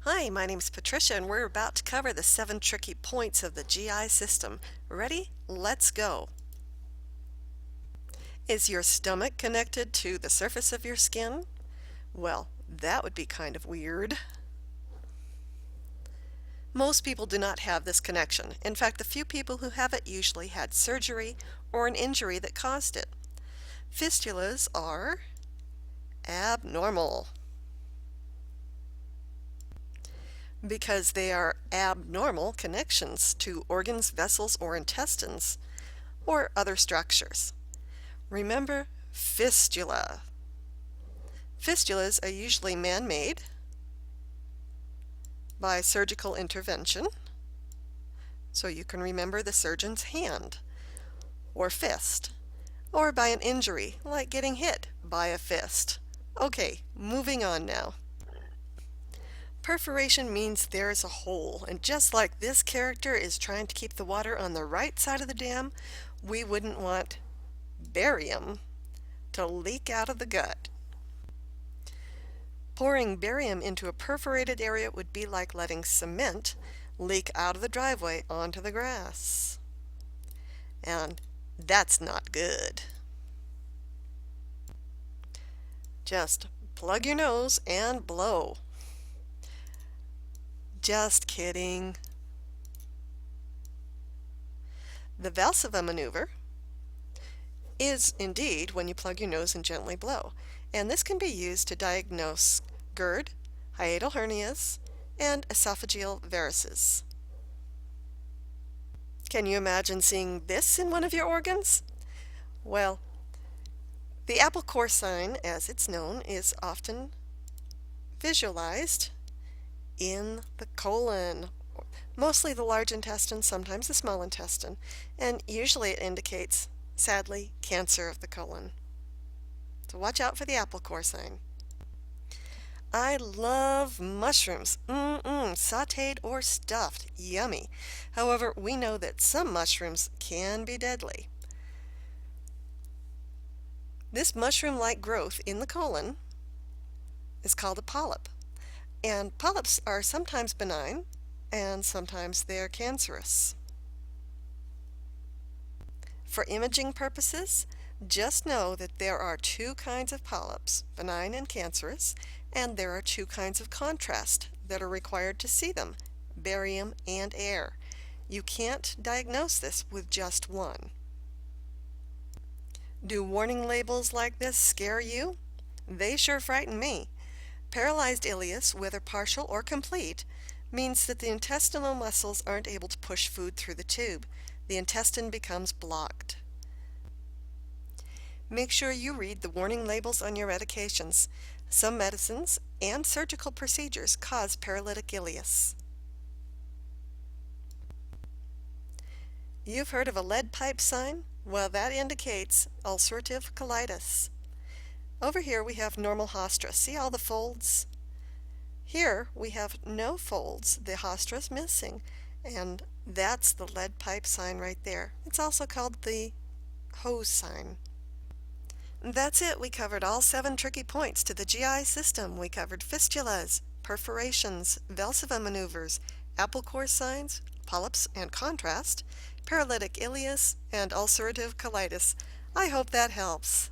Hi, my name is Patricia, and we're about to cover the 7 tricky points of the GI system. Ready? Let's go. Is your stomach connected to the surface of your skin? Well, that would be kind of weird. Most people do not have this connection. In fact, the few people who have it usually had surgery or an injury that caused it. Fistulas are abnormal because they are abnormal connections to organs, vessels, or intestines, or other structures. Remember, fistula. Fistulas are usually man-made by surgical intervention, so you can remember the surgeon's hand or fist, or by an injury, like getting hit by a fist. Okay, moving on now. Perforation means there's a hole, and just like this character is trying to keep the water on the right side of the dam, we wouldn't want barium to leak out of the gut. Pouring barium into a perforated area would be like letting cement leak out of the driveway onto the grass. And that's not good. Just plug your nose and blow. Just kidding. The Valseva maneuver is indeed when you plug your nose and gently blow, and this can be used to diagnose GERD, hiatal hernias, and esophageal varices. Can you imagine seeing this in one of your organs? Well, the apple core sign, as it's known, is often visualized in the colon, mostly the large intestine, sometimes the small intestine, and usually it indicates, sadly, cancer of the colon. So watch out for the apple core sign. I love mushrooms. Sauteed or stuffed. Yummy. However, we know that some mushrooms can be deadly. This mushroom-like growth in the colon is called a polyp. And polyps are sometimes benign, and sometimes they are cancerous. For imaging purposes, just know that there are 2 kinds of polyps, benign and cancerous, and there are 2 kinds of contrast that are required to see them, barium and air. You can't diagnose this with just one. Do warning labels like this scare you? They sure frighten me. Paralyzed ileus, whether partial or complete, means that the intestinal muscles aren't able to push food through the tube. The intestine becomes blocked. Make sure you read the warning labels on your medications. Some medicines and surgical procedures cause paralytic ileus. You've heard of a lead pipe sign? Well, that indicates ulcerative colitis. Over here we have normal haustra. See all the folds? Here we have no folds. The haustra is missing, and that's the lead pipe sign right there. It's also called the hose sign. That's it. We covered all 7 tricky points to the GI system. We covered fistulas, perforations, Valseva maneuvers, apple core signs, polyps and contrast, paralytic ileus, and ulcerative colitis. I hope that helps.